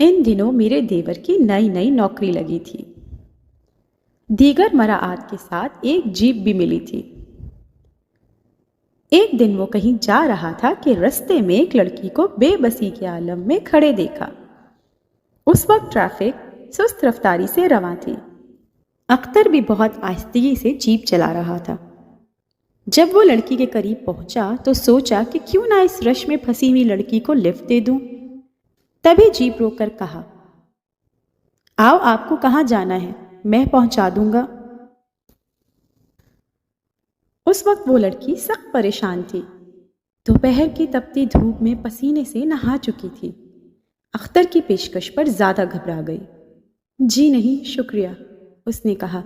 ان دنوں میرے دیور کی نئی نئی نوکری لگی تھی۔ دیگر مراعات کے ساتھ ایک جیپ بھی ملی تھی۔ ایک دن وہ کہیں جا رہا تھا کہ رستے میں ایک لڑکی کو بے بسی کے عالم میں کھڑے دیکھا۔ اس وقت ٹریفک سست رفتاری سے رواں تھی۔ اختر بھی بہت آہستگی سے جیپ چلا رہا تھا۔ جب وہ لڑکی کے قریب پہنچا تو سوچا کہ کیوں نہ اس رش میں پھنسی ہوئی لڑکی کو لفٹ دے دوں۔ تبھی جیپ روک کر کہا، آؤ، آپ کو کہاں جانا ہے، میں پہنچا دوں گا۔ اس وقت وہ لڑکی سخت پریشان تھی۔ دوپہر کی تپتی دھوپ میں پسینے سے نہا چکی تھی۔ اختر کی پیشکش پر زیادہ گھبرا گئی۔ جی نہیں، شکریہ، اس نے کہا۔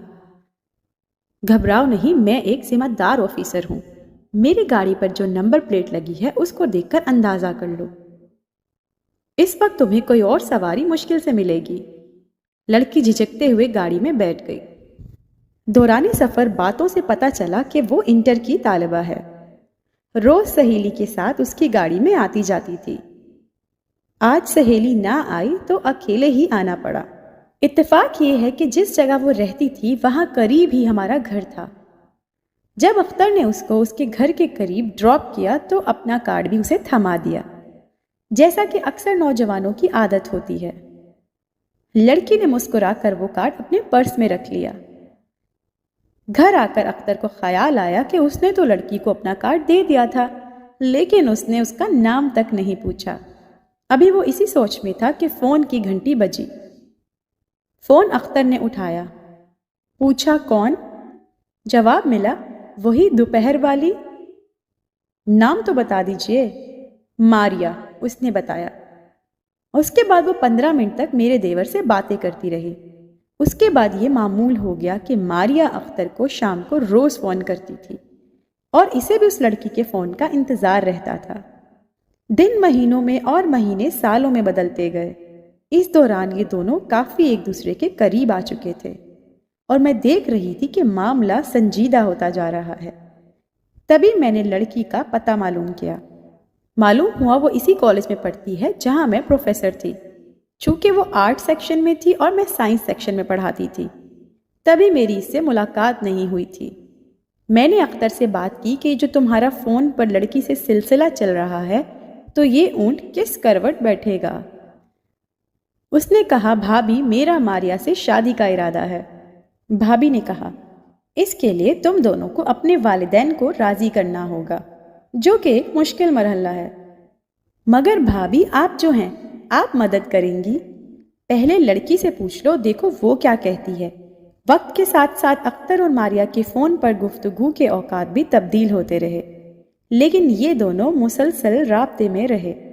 گھبراؤ نہیں، میں ایک ذمہ دار آفیسر ہوں۔ میری گاڑی پر جو نمبر پلیٹ لگی ہے اس کو دیکھ کر اندازہ کر لو۔ اس وقت تمہیں کوئی اور سواری مشکل سے ملے گی۔ لڑکی جھجکتے ہوئے گاڑی میں بیٹھ گئی۔ دوران سفر باتوں سے پتہ چلا کہ وہ انٹر کی طالبہ ہے۔ روز سہیلی کے ساتھ اس کی گاڑی میں آتی جاتی تھی۔ آج سہیلی نہ آئی تو اکیلے ہی آنا پڑا۔ اتفاق یہ ہے کہ جس جگہ وہ رہتی تھی وہاں قریب ہی ہمارا گھر تھا۔ جب اختر نے اس کو اس کے گھر کے قریب ڈراپ کیا تو اپنا کارڈ بھی اسے تھما دیا، جیسا کہ اکثر نوجوانوں کی عادت ہوتی ہے۔ لڑکی نے مسکرا کر وہ کارڈ اپنے پرس میں رکھ لیا۔ گھر آ کر اختر کو خیال آیا کہ اس نے تو لڑکی کو اپنا کارڈ دے دیا تھا، لیکن اس نے اس کا نام تک نہیں پوچھا۔ ابھی وہ اسی سوچ میں تھا کہ فون کی گھنٹی بجی۔ فون اختر نے اٹھایا۔ پوچھا، کون؟ جواب ملا، وہی دوپہر والی۔ نام تو بتا دیجئے۔ ماریا، اس نے بتایا۔ اس کے بعد وہ 15 منٹ تک میرے دیور سے باتیں کرتی رہی۔ اس کے بعد یہ معمول ہو گیا کہ ماریا اختر کو شام کو روز فون کرتی تھی اور اسے بھی اس لڑکی کے فون کا انتظار رہتا تھا۔ دن مہینوں میں اور مہینے سالوں میں بدلتے گئے۔ اس دوران یہ دونوں کافی ایک دوسرے کے قریب آ چکے تھے اور میں دیکھ رہی تھی کہ معاملہ سنجیدہ ہوتا جا رہا ہے۔ تبھی میں نے لڑکی کا پتہ معلوم کیا۔ معلوم ہوا وہ اسی کالج میں پڑھتی ہے جہاں میں پروفیسر تھی۔ چونکہ وہ آرٹ سیکشن میں تھی اور میں سائنس سیکشن میں پڑھاتی تھی، تبھی میری اس سے ملاقات نہیں ہوئی تھی۔ میں نے اختر سے بات کی کہ جو تمہارا فون پر لڑکی سے سلسلہ چل رہا ہے تو یہ اونٹ کس کروٹ بیٹھے گا؟ اس نے کہا، بھابھی، میرا ماریا سے شادی کا ارادہ ہے۔ بھابھی نے کہا، اس کے لیے تم دونوں کو اپنے والدین کو راضی کرنا ہوگا، جو کہ ایک مشکل مرحلہ ہے۔ مگر بھابھی، آپ جو ہیں، آپ مدد کریں گی؟ پہلے لڑکی سے پوچھ لو، دیکھو وہ کیا کہتی ہے۔ وقت کے ساتھ ساتھ اختر اور ماریا کے فون پر گفتگو کے اوقات بھی تبدیل ہوتے رہے، لیکن یہ دونوں مسلسل رابطے میں رہے۔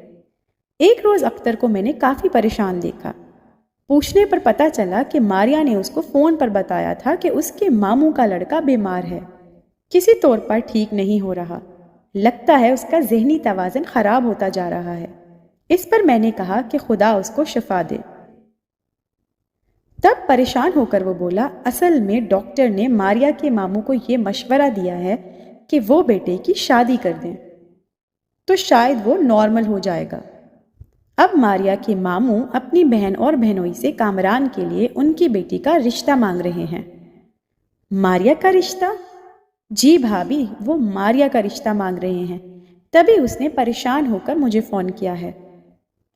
ایک روز اختر کو میں نے کافی پریشان دیکھا۔ پوچھنے پر پتہ چلا کہ ماریا نے اس کو فون پر بتایا تھا کہ اس کے ماموں کا لڑکا بیمار ہے، کسی طور پر ٹھیک نہیں ہو رہا، لگتا ہے اس کا ذہنی توازن خراب ہوتا جا رہا ہے۔ اس پر میں نے کہا کہ خدا اس کو شفا دے۔ تب پریشان ہو کر وہ بولا، اصل میں ڈاکٹر نے ماریا کے ماموں کو یہ مشورہ دیا ہے کہ وہ بیٹے کی شادی کر دیں تو شاید وہ نارمل ہو جائے گا۔ اب ماریا کے ماموں اپنی بہن اور بہنوئی سے کامران کے لیے ان کی بیٹی کا رشتہ مانگ رہے ہیں۔ ماریا کا رشتہ؟ جی بھابھی، وہ ماریا کا رشتہ مانگ رہے ہیں۔ تبھی اس نے پریشان ہو کر مجھے فون کیا ہے۔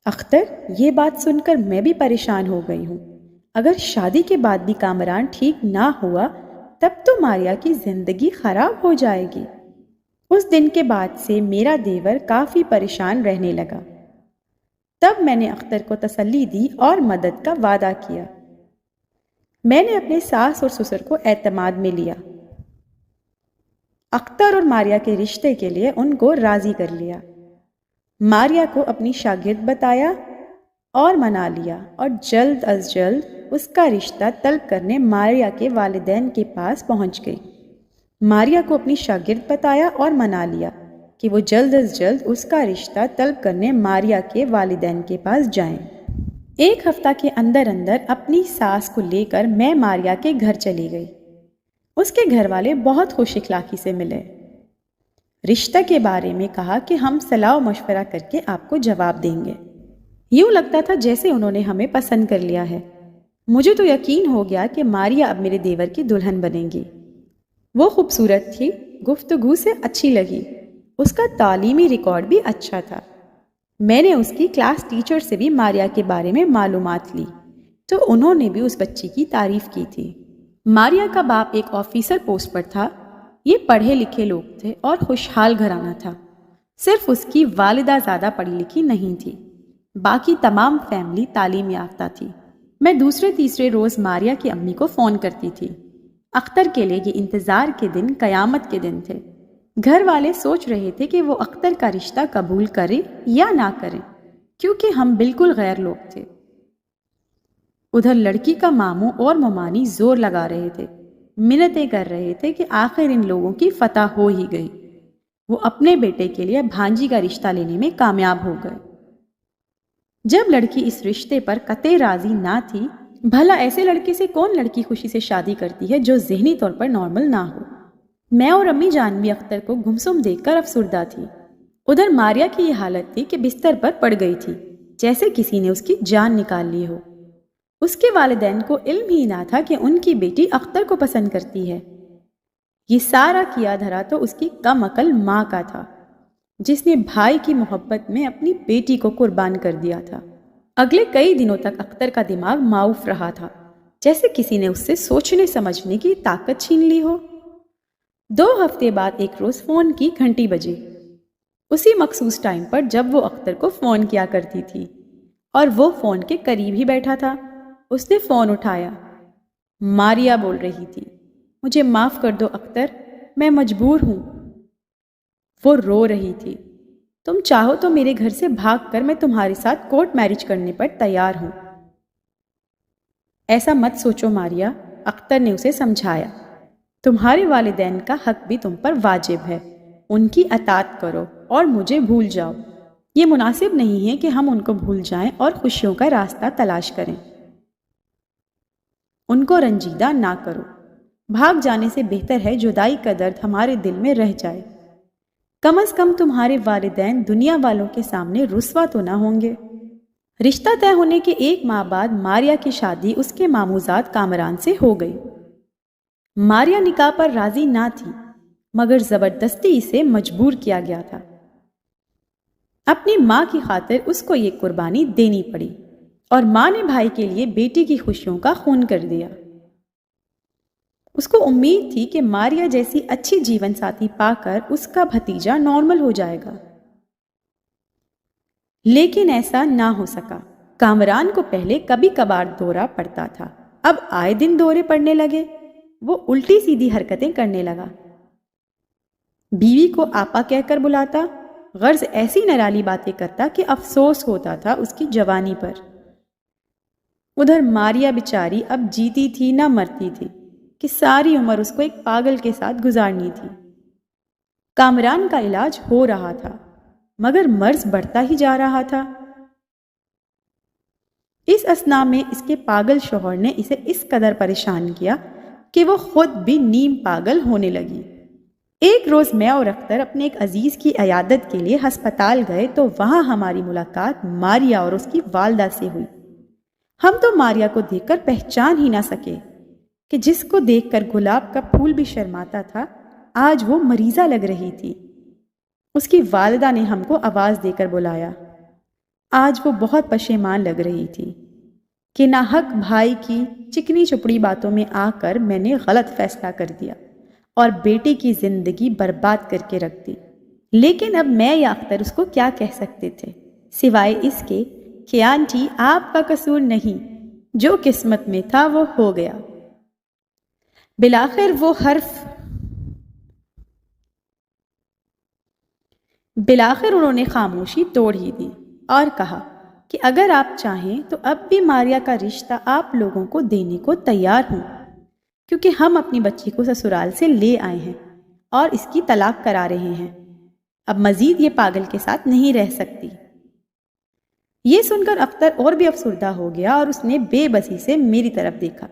اختر، یہ بات سن کر میں بھی پریشان ہو گئی ہوں۔ اگر شادی کے بعد بھی کامران ٹھیک نہ ہوا تب تو ماریا کی زندگی خراب ہو جائے گی۔ اس دن کے بعد سے میرا دیور کافی پریشان رہنے لگا۔ تب میں نے اختر کو تسلی دی اور مدد کا وعدہ کیا۔ میں نے اپنے ساس اور سسر کو اعتماد میں لیا۔ اختر اور ماریا کے رشتے کے لیے ان کو راضی کر لیا۔ ماریا کو اپنی شاگرد بتایا اور منا لیا اور جلد از جلد اس کا رشتہ طلب کرنے ماریا کے والدین کے پاس پہنچ گئی۔ ماریا کو اپنی شاگرد بتایا اور منا لیا کہ وہ جلد از جلد اس کا رشتہ طلب کرنے ماریا کے والدین کے پاس جائیں۔ ایک ہفتہ کے اندر اندر اپنی ساس کو لے کر میں ماریا کے گھر چلی گئی۔ اس کے گھر والے بہت خوش اخلاقی سے ملے۔ رشتہ کے بارے میں کہا کہ ہم صلاح و مشورہ کر کے آپ کو جواب دیں گے۔ یوں لگتا تھا جیسے انہوں نے ہمیں پسند کر لیا ہے۔ مجھے تو یقین ہو گیا کہ ماریا اب میرے دیور کی دلہن بنے گی۔ وہ خوبصورت تھی، گفتگو سے اچھی لگی، اس کا تعلیمی ریکارڈ بھی اچھا تھا۔ میں نے اس کی کلاس ٹیچر سے بھی ماریا کے بارے میں معلومات لی تو انہوں نے بھی اس بچی کی تعریف کی تھی۔ ماریا کا باپ ایک آفیسر پوسٹ پر تھا۔ یہ پڑھے لکھے لوگ تھے اور خوشحال گھرانہ تھا۔ صرف اس کی والدہ زیادہ پڑھی لکھی نہیں تھی، باقی تمام فیملی تعلیم یافتہ تھی۔ میں دوسرے تیسرے روز ماریا کی امی کو فون کرتی تھی۔ اختر کے لیے یہ انتظار کے دن قیامت کے دن تھے۔ گھر والے سوچ رہے تھے کہ وہ اختر کا رشتہ قبول کریں یا نہ کریں، کیونکہ ہم بالکل غیر لوگ تھے۔ ادھر لڑکی کا ماموں اور ممانی زور لگا رہے تھے، منتیں کر رہے تھے کہ آخر ان لوگوں کی فتح ہو ہی گئی۔ وہ اپنے بیٹے کے لیے بھانجی کا رشتہ لینے میں کامیاب ہو گئے۔ جب لڑکی اس رشتے پر قطعی راضی نہ تھی، بھلا ایسے لڑکے سے کون لڑکی خوشی سے شادی کرتی ہے جو ذہنی طور پر نارمل نہ ہو؟ میں اور امی جان بھی اختر کو گمسم دیکھ کر افسردہ تھی۔ ادھر ماریا کی یہ حالت تھی کہ بستر پر پڑ گئی تھی، جیسے کسی نے اس کی جان نکال لی ہو۔ اس کے والدین کو علم ہی نہ تھا کہ ان کی بیٹی اختر کو پسند کرتی ہے۔ یہ سارا کیا دھرا تو اس کی کم عقل ماں کا تھا، جس نے بھائی کی محبت میں اپنی بیٹی کو قربان کر دیا تھا۔ اگلے کئی دنوں تک اختر کا دماغ معاف رہا تھا، جیسے کسی نے اس سے سوچنے سمجھنے کی طاقت چھین لی ہو۔ 2 ہفتے بعد ایک روز فون کی گھنٹی بجی، اسی مخصوص ٹائم پر جب وہ اختر کو فون کیا کرتی تھی، اور وہ فون کے قریب ہی بیٹھا تھا۔ اس نے فون اٹھایا۔ ماریا بول رہی تھی، مجھے معاف کر دو اختر، میں مجبور ہوں۔ وہ رو رہی تھی، تم چاہو تو میرے گھر سے بھاگ کر میں تمہارے ساتھ کورٹ میرج کرنے پر تیار ہوں۔ ایسا مت سوچو ماریا، اختر نے اسے سمجھایا، تمہارے والدین کا حق بھی تم پر واجب ہے، ان کی اطاعت کرو اور مجھے بھول جاؤ۔ یہ مناسب نہیں ہے کہ ہم ان کو بھول جائیں اور خوشیوں کا راستہ تلاش کریں۔ ان کو رنجیدہ نہ کرو، بھاگ جانے سے بہتر ہے جدائی کا درد ہمارے دل میں رہ جائے۔ کم از کم تمہارے والدین دنیا والوں کے سامنے رسوا تو نہ ہوں گے۔ رشتہ طے ہونے کے 1 ماہ بعد ماریا کی شادی اس کے ماموزاد کامران سے ہو گئی۔ ماریا نکاح پر راضی نہ تھی، مگر زبردستی اسے مجبور کیا گیا تھا۔ اپنی ماں کی خاطر اس کو یہ قربانی دینی پڑی، اور ماں نے بھائی کے لیے بیٹی کی خوشیوں کا خون کر دیا۔ اس کو امید تھی کہ ماریا جیسی اچھی جیون ساتھی پا کر اس کا بھتیجا نارمل ہو جائے گا، لیکن ایسا نہ ہو سکا۔ کامران کو پہلے کبھی کبھار دورہ پڑتا تھا، اب آئے دن دورے پڑنے لگے۔ وہ الٹی سیدھی حرکتیں کرنے لگا، بیوی کو آپا کہہ کر بلاتا، غرض ایسی نرالی باتیں کرتا کہ افسوس ہوتا تھا اس کی جوانی پر۔ ادھر ماریا بیچاری اب جیتی تھی نہ مرتی تھی کہ ساری عمر اس کو ایک پاگل کے ساتھ گزارنی تھی۔ کامران کا علاج ہو رہا تھا، مگر مرض بڑھتا ہی جا رہا تھا۔ اس اثناء میں اس کے پاگل شوہر نے اسے اس قدر پریشان کیا کہ وہ خود بھی نیم پاگل ہونے لگی۔ ایک روز میں اور اختر اپنے ایک عزیز کی عیادت کے لیے ہسپتال گئے تو وہاں ہماری ملاقات ماریا اور اس کی والدہ سے ہوئی۔ ہم تو ماریا کو دیکھ کر پہچان ہی نہ سکے کہ جس کو دیکھ کر گلاب کا پھول بھی شرماتا تھا، آج وہ مریضہ لگ رہی تھی۔ اس کی والدہ نے ہم کو آواز دے کر بلایا۔ آج وہ بہت پشیمان لگ رہی تھی کہ ناحق بھائی کی چکنی چپڑی باتوں میں آ کر میں نے غلط فیصلہ کر دیا اور بیٹی کی زندگی برباد کر کے رکھ دی۔ لیکن اب میں یا اختر اس کو کیا کہہ سکتے تھے، سوائے اس کے کہ آنٹی آپ کا قصور نہیں، جو قسمت میں تھا وہ ہو گیا۔ بلاخر انہوں نے خاموشی توڑ ہی دی اور کہا کہ اگر آپ چاہیں تو اب بھی ماریا کا رشتہ آپ لوگوں کو دینے کو تیار ہوں، کیونکہ ہم اپنی بچی کو سسرال سے لے آئے ہیں اور اس کی طلاق کرا رہے ہیں۔ اب مزید یہ پاگل کے ساتھ نہیں رہ سکتی۔ یہ سن کر اختر اور بھی افسردہ ہو گیا اور اس نے بے بسی سے میری طرف دیکھا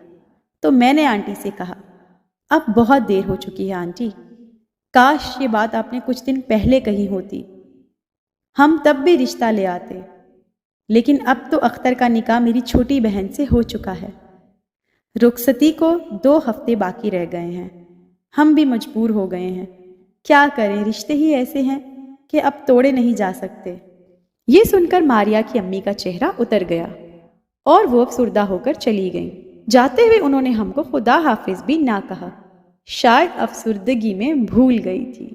تو میں نے آنٹی سے کہا، اب بہت دیر ہو چکی ہے آنٹی، کاش یہ بات آپ نے کچھ دن پہلے کہی ہوتی، ہم تب بھی رشتہ لے آتے۔ لیکن اب تو اختر کا نکاح میری چھوٹی بہن سے ہو چکا ہے۔ رخصتی کو 2 ہفتے باقی رہ گئے ہیں۔ ہم بھی مجبور ہو گئے ہیں۔ کیا کریں، رشتے ہی ایسے ہیں کہ اب توڑے نہیں جا سکتے۔ یہ سن کر ماریا کی امی کا چہرہ اتر گیا اور وہ افسردہ ہو کر چلی گئیں۔ جاتے ہوئے انہوں نے ہم کو خدا حافظ بھی نہ کہا، شاید افسردگی میں بھول گئی تھی۔